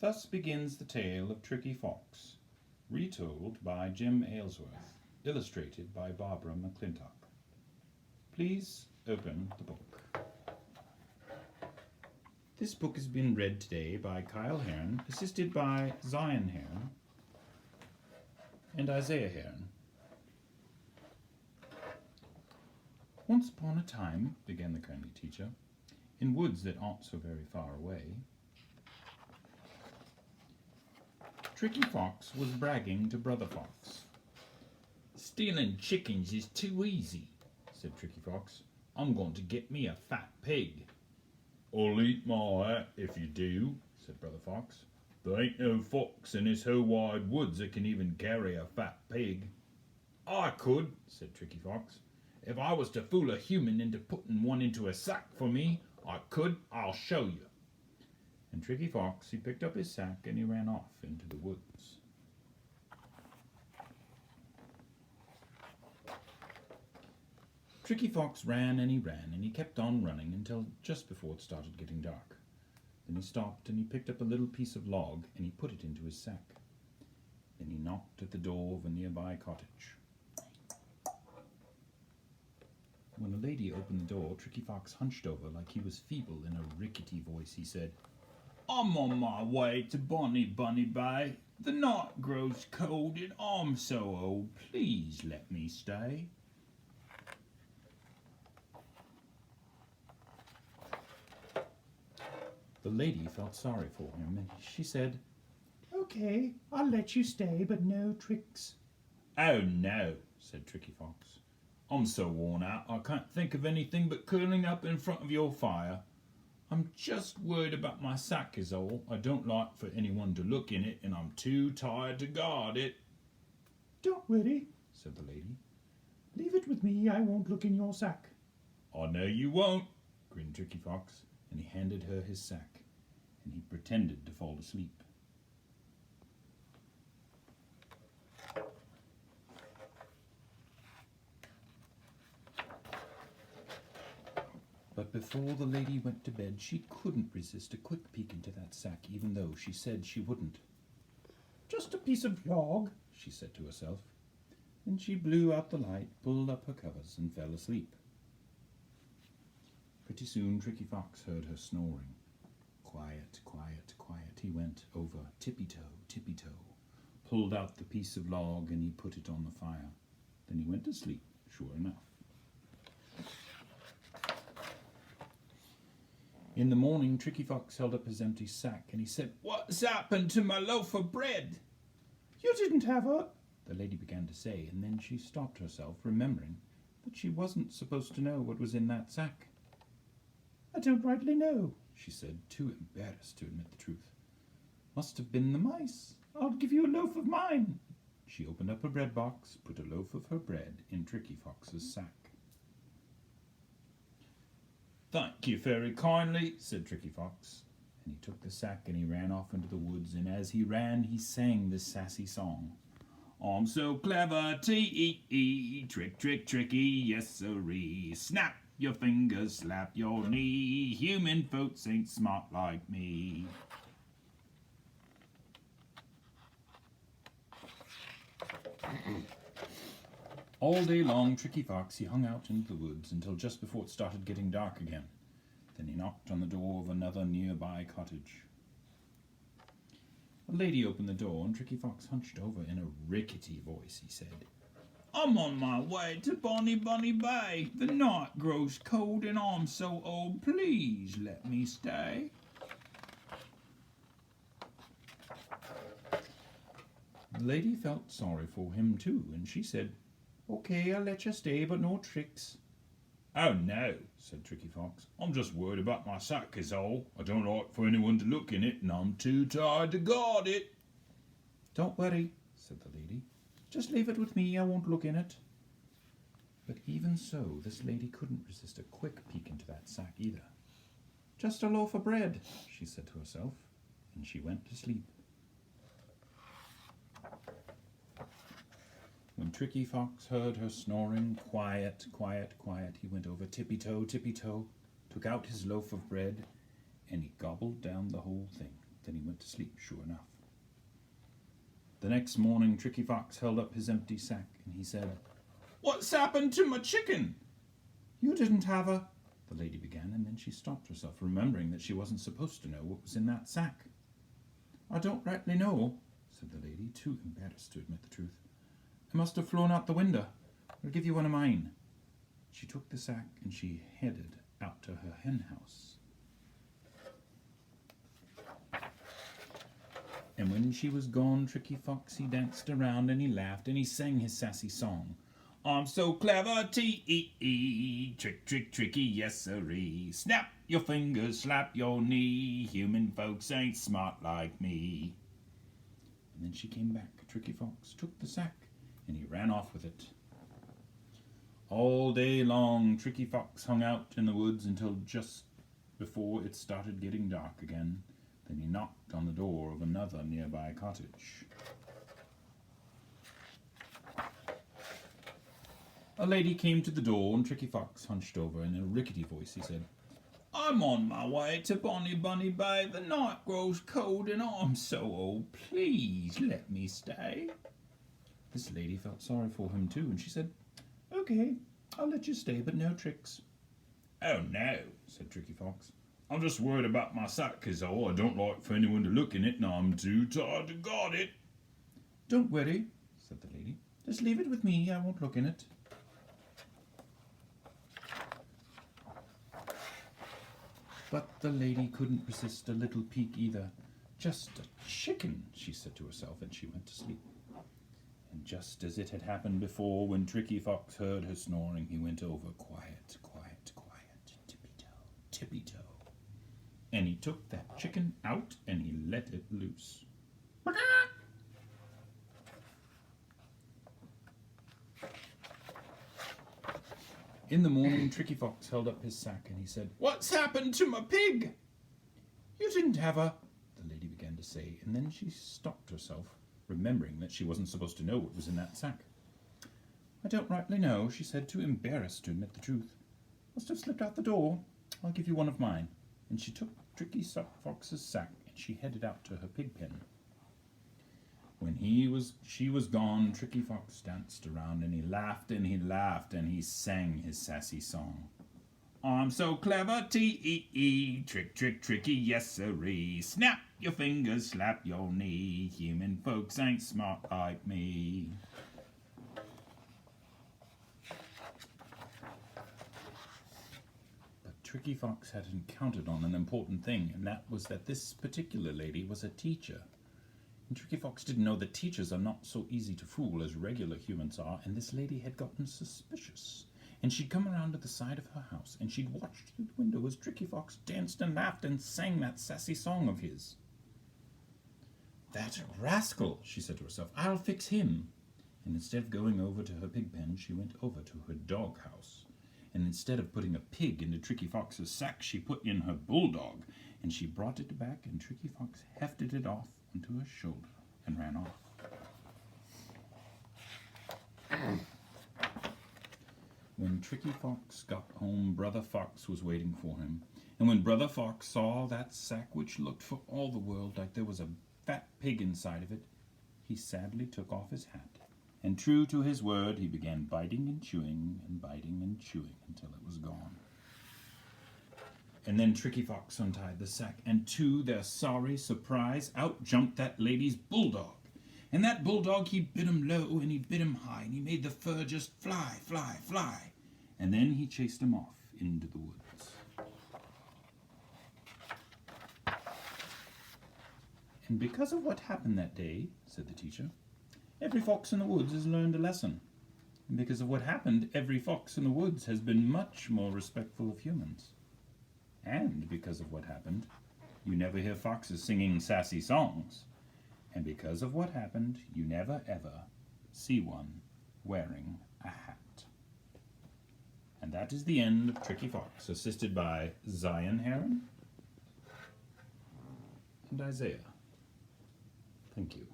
Thus begins the tale of Tricky Fox, retold by Jim Aylesworth, illustrated by Barbara McClintock. Please open the book. This book has been read today by Kyle Hearn, assisted by Zion Hearn and Isaiah Hearn. Once upon a time, began the kindly teacher, in woods that aren't so very far away, Tricky Fox was bragging to Brother Fox. "Stealing chickens is too easy," said Tricky Fox. "I'm going to get me a fat pig." "I'll eat my hat if you do," said Brother Fox. "There ain't no fox in this whole wide woods that can even carry a fat pig." "I could," said Tricky Fox. "If I was to fool a human into putting one into a sack for me, I could. I'll show you." And Tricky Fox, he picked up his sack and he ran off into the woods. Tricky Fox ran and he kept on running until just before it started getting dark. Then he stopped and he picked up a little piece of log and he put it into his sack. Then he knocked at the door of a nearby cottage. When the lady opened the door, Tricky Fox hunched over like he was feeble. In a rickety voice he said, "I'm on my way to Bonnie Bunny Bay. The night grows cold and I'm so old. Please let me stay." The lady felt sorry for him and she said, "Okay, I'll let you stay, but no tricks." "Oh no," said Tricky Fox. "I'm so worn out I can't think of anything but curling up in front of your fire. I'm just worried about my sack is all. I don't like for anyone to look in it and I'm too tired to guard it." "Don't worry," said the lady. "Leave it with me, I won't look in your sack." "I know you won't," grinned Tricky Fox, and he handed her his sack and he pretended to fall asleep. But before the lady went to bed, she couldn't resist a quick peek into that sack, even though she said she wouldn't. "Just a piece of log," she said to herself. Then she blew out the light, pulled up her covers, and fell asleep. Pretty soon Tricky Fox heard her snoring. Quiet, quiet, quiet, he went over, tippy-toe, pulled out the piece of log, and he put it on the fire. Then he went to sleep, sure enough. In the morning, Tricky Fox held up his empty sack and he said, "What's happened to my loaf of bread?" "You didn't have a—" the lady began to say, and then she stopped herself, remembering that she wasn't supposed to know what was in that sack. "I don't rightly know," she said, too embarrassed to admit the truth. "Must have been the mice. "I'll give you a loaf of mine." She opened up her bread box, put a loaf of her bread in Tricky Fox's sack. "Thank you very kindly," said Tricky Fox, and he took the sack and he ran off into the woods, and as he ran he sang this sassy song. "I'm so clever, T-E-E, trick, trick, tricky, yes sirree. Snap your fingers, slap your knee, human folks ain't smart like me." All day long, Tricky Fox, he hung out into the woods until just before it started getting dark again. Then he knocked on the door of another nearby cottage. A lady opened the door, and Tricky Fox hunched over. In a rickety voice, he said, "I'm on my way to Bonnie Bunny Bay. The night grows cold and I'm so old. Please let me stay." The lady felt sorry for him too, and she said, "Okay, I'll let you stay, but no tricks." "Oh no," said Tricky Fox. "I'm just worried about my sack is all. I don't like for anyone to look in it and I'm too tired to guard it." "Don't worry," said the lady. "Just leave it with me, I won't look in it." But even so, this lady couldn't resist a quick peek into that sack either. "Just a loaf of bread," she said to herself, and she went to sleep. When Tricky Fox heard her snoring, quiet, quiet, quiet, he went over tippy-toe, took out his loaf of bread, and he gobbled down the whole thing. Then he went to sleep, sure enough. The next morning, Tricky Fox held up his empty sack, and he said, "What's happened to my chicken?" "You didn't have a—" the lady began, and then she stopped herself, remembering that she wasn't supposed to know what was in that sack. "I don't rightly know," said the lady, too embarrassed to admit the truth. "It must have flown out the window. I'll give you one of mine." She took the sack and she headed out to her hen house. And when she was gone, Tricky Fox, he danced around and he laughed and he sang his sassy song. "I'm so clever, T-E-E, trick, trick, tricky, yes-sirree. Snap your fingers, slap your knee, human folks ain't smart like me." And then she came back. Tricky Fox took the sack and he ran off with it. All day long, Tricky Fox hung out in the woods until just before it started getting dark again. Then he knocked on the door of another nearby cottage. A lady came to the door, and Tricky Fox hunched over. In a rickety voice, he said, "I'm on my way to Bonny Bunny Bay. The night grows cold, and I'm so old. Please let me stay." This lady felt sorry for him too, and she said, "Okay, I'll let you stay, but no tricks." "Oh no," said Tricky Fox. "I'm just worried about my sack is all. I don't like for anyone to look in it, and I'm too tired to guard it." "Don't worry," said the lady. "Just leave it with me. I won't look in it." But the lady couldn't resist a little peek either. "Just a chicken," she said to herself, and she went to sleep. And just as it had happened before, when Tricky Fox heard her snoring, he went over quiet, quiet, quiet, tippy-toe, tippy-toe. And he took that chicken out and he let it loose. In the morning, Tricky Fox held up his sack and he said, "What's happened to my pig?" "You didn't have a—" the lady began to say, and then she stopped herself, remembering that she wasn't supposed to know what was in that sack. "I don't rightly know," she said, too embarrassed to admit the truth. "Must have slipped out the door. I'll give you one of mine." And she took Tricky Fox's sack and she headed out to her pig pen. When she was gone, Tricky Fox danced around and he laughed and he laughed and he sang his sassy song. "I'm so clever, T-E-E, trick, trick, tricky, yes-siree. Snap your fingers, slap your knee, human folks ain't smart like me." But Tricky Fox hadn't counted on an important thing, and that was that this particular lady was a teacher. And Tricky Fox didn't know that teachers are not so easy to fool as regular humans are, and this lady had gotten suspicious. And she'd come around to the side of her house, and she'd watched through the window as Tricky Fox danced and laughed and sang that sassy song of his. "That rascal," she said to herself, "I'll fix him." And instead of going over to her pig pen, she went over to her dog house. And instead of putting a pig into Tricky Fox's sack, she put in her bulldog, and she brought it back, and Tricky Fox hefted it off onto her shoulder and ran off. When Tricky Fox got home, Brother Fox was waiting for him. And when Brother Fox saw that sack, which looked for all the world like there was a fat pig inside of it, he sadly took off his hat. And true to his word, he began biting and chewing and biting and chewing until it was gone. And then Tricky Fox untied the sack, and to their sorry surprise, out jumped that lady's bulldog. And that bulldog, he bit him low and he bit him high, and he made the fur just fly, fly, fly. And then he chased him off into the woods. "And because of what happened that day," said the teacher, "every fox in the woods has learned a lesson. And because of what happened, every fox in the woods has been much more respectful of humans. And because of what happened, you never hear foxes singing sassy songs. And because of what happened, you never ever see one wearing a hat." And that is the end of Tricky Fox, assisted by Zion Heron and Isaiah. Thank you.